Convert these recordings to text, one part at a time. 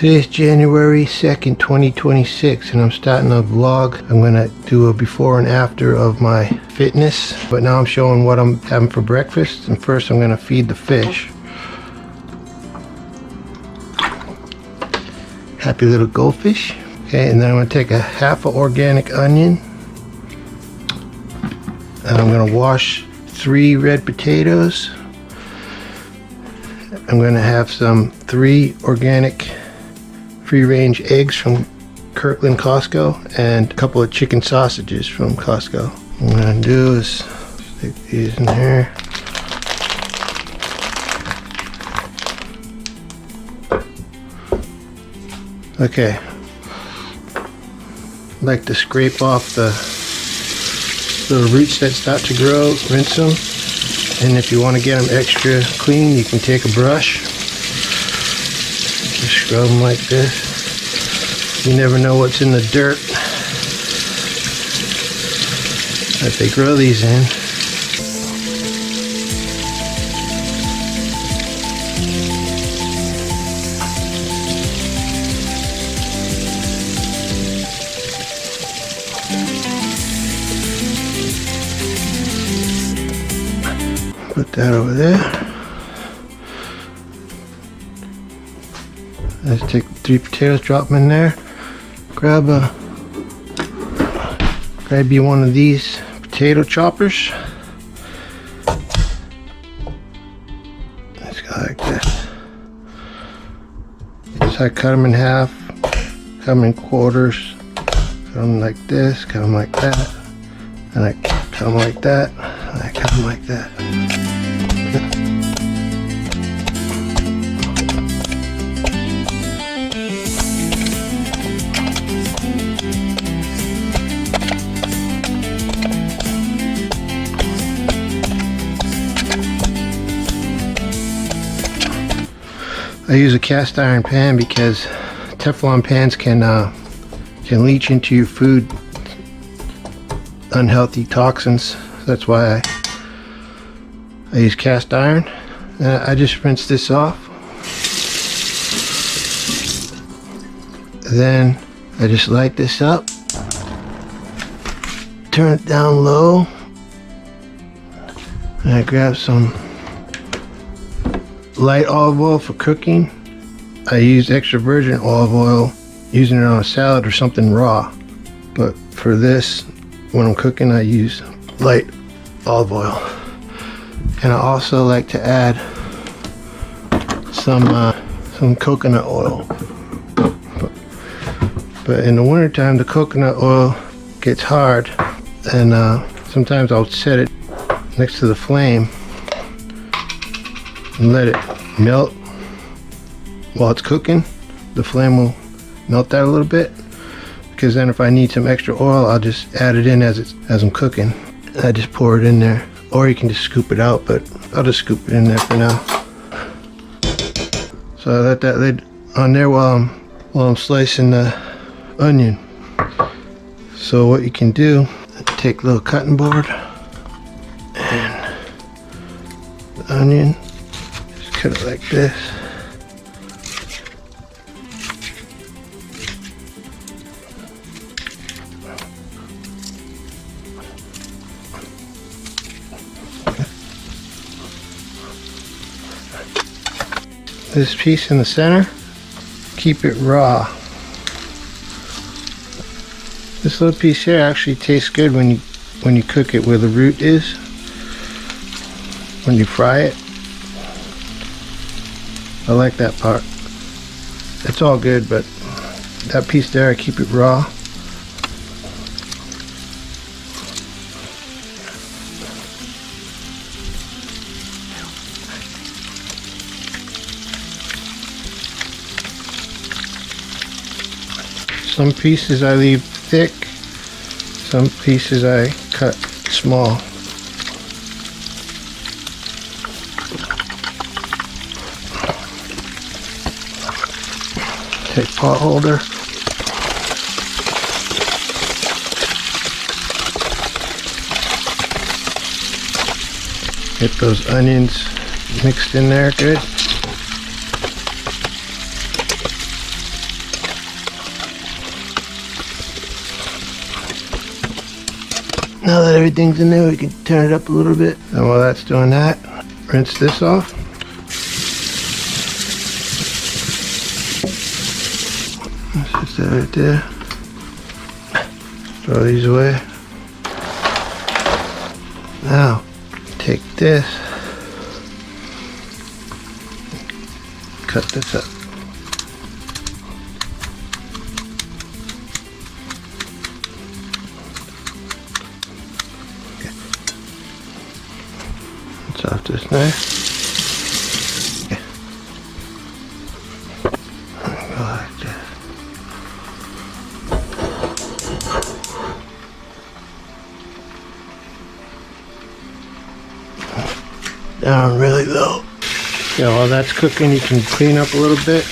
Today is January 2nd, 2026, and I'm starting a vlog. I'm going to do a before and after of my fitness, but now I'm showing what I'm having for breakfast. And first I'm going to feed the fish. Happy little goldfish. Okay, and then I'm going to take a half an organic onion. And I'm going to wash 3 red potatoes. I'm going to have some 3 organic free-range eggs from Kirkland Costco and a couple of chicken sausages from Costco. What I'm going to do is stick these in here. Okay. I like to scrape off the little roots that start to grow, rinse them, and if you want to get them extra clean, you can take a brush. Just scrub them like this. You never know what's in the dirt that they grow these in. Put that over there. Let's take 3 potatoes, drop them in there. Grab you one of these potato choppers. Let's go like this. So I cut them in half, cut them in quarters, cut them like this, cut them like that, and I cut them like that, and I cut them like that. I use a cast iron pan because Teflon pans can leach into your food unhealthy toxins. That's why I use cast iron. I just rinse this off. Then I just light this up, turn it down low, and I grab some light olive oil for cooking. I use extra virgin olive oil, using it on a salad or something raw. But for this, when I'm cooking, I use light olive oil. And I also like to add some coconut oil. But in the wintertime, the coconut oil gets hard, and sometimes I'll set it next to the flame and let it melt while it's cooking. The flame will melt that a little bit, because then if I need some extra oil, I'll just add it in as I'm cooking. I just pour it in there, or you can just scoop it out, but I'll just scoop it in there for now. So I let that lid on there while I'm slicing the onion. So what you can do, take a little cutting board and the onion, cut it like this. This piece in the center, keep it raw. This little piece here actually tastes good when you cook it where the root is, when you fry it. I like that part. It's all good, but that piece there, I keep it raw. Some pieces I leave thick, some pieces I cut small. Take pot holder. Get those onions mixed in there good. Now that everything's in there, we can turn it up a little bit. And while that's doing that, rinse this off. That's just that right there. Throw these away. Now, take this, cut this up. Okay. It's off this knife. Okay. Go like this. Down really low. Yeah, while that's cooking, you can clean up a little bit.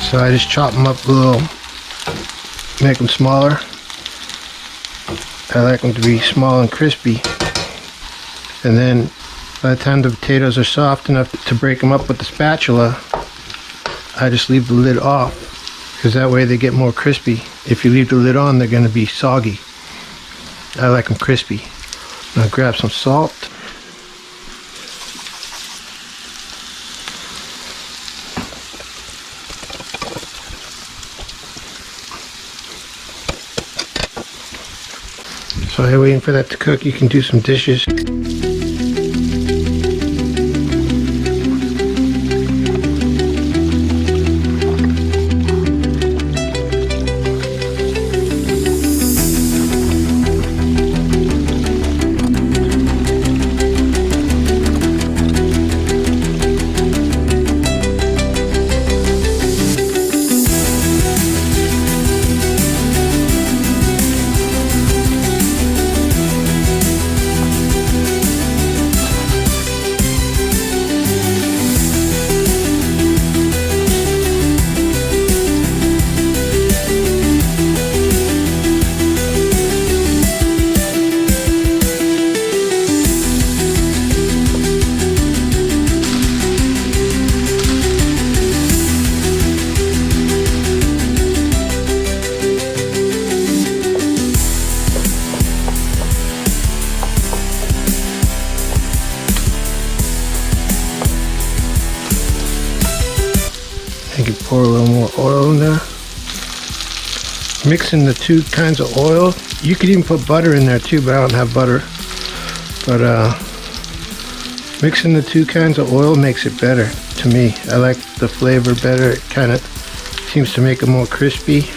So I just chop them up a little, make them smaller. I like them to be small and crispy. And then by the time the potatoes are soft enough to break them up with the spatula, I just leave the lid off, because that way they get more crispy. If you leave the lid on, they're going to be soggy. I like them crispy. Now grab some salt. So while you're waiting for that to cook, you can do some dishes. You can pour a little more oil in there. Mixing the two kinds of oil. You could even put butter in there too, but I don't have butter. But mixing the two kinds of oil makes it better to me. I like the flavor better. It kind of seems to make it more crispy.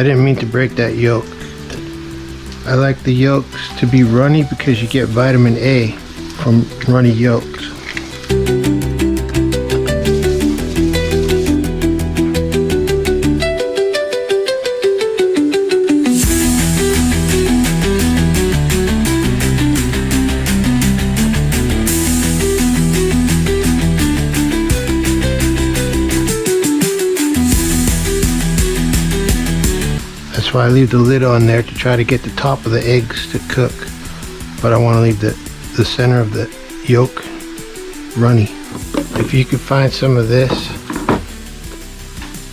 I didn't mean to break that yolk. I like the yolks to be runny because you get vitamin A from runny yolks. That's why I leave the lid on there to try to get the top of the eggs to cook. But I want to leave the center of the yolk runny. If you could find some of this,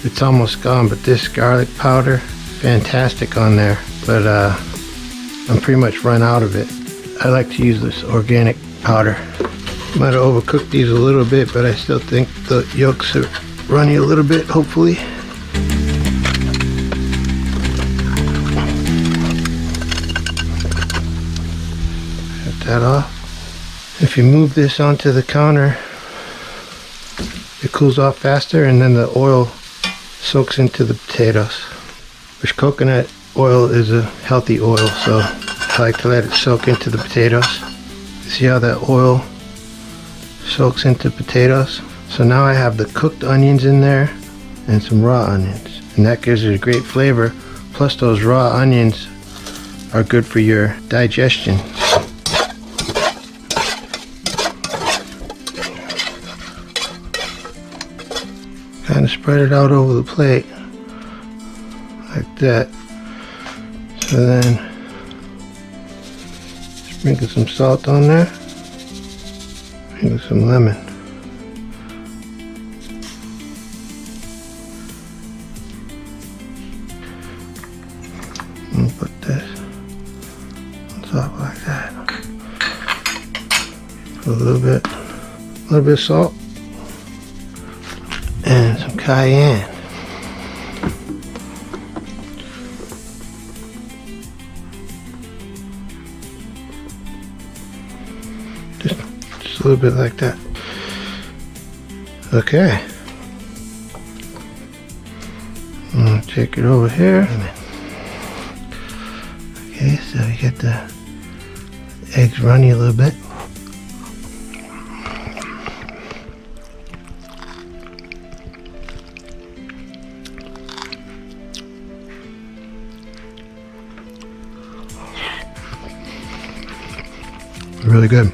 it's almost gone, but this garlic powder, fantastic on there. But I'm pretty much run out of it. I like to use this organic powder. Might have overcooked these a little bit, but I still think the yolks are runny a little bit, hopefully. That off. If you move this onto the counter, it cools off faster, and then the oil soaks into the potatoes. Which coconut oil is a healthy oil, so I like to let it soak into the potatoes. See how that oil soaks into potatoes? So now I have the cooked onions in there and some raw onions, and that gives it a great flavor. Plus those raw onions are good for your digestion. Kind of spread it out over the plate like that. So then sprinkle some salt on there, sprinkle some lemon. And put this on top like that. Put a little bit of salt. And some cayenne. Just a little bit like that. Okay. I'm gonna take it over here. Okay, so you get the eggs runny a little bit. Really good.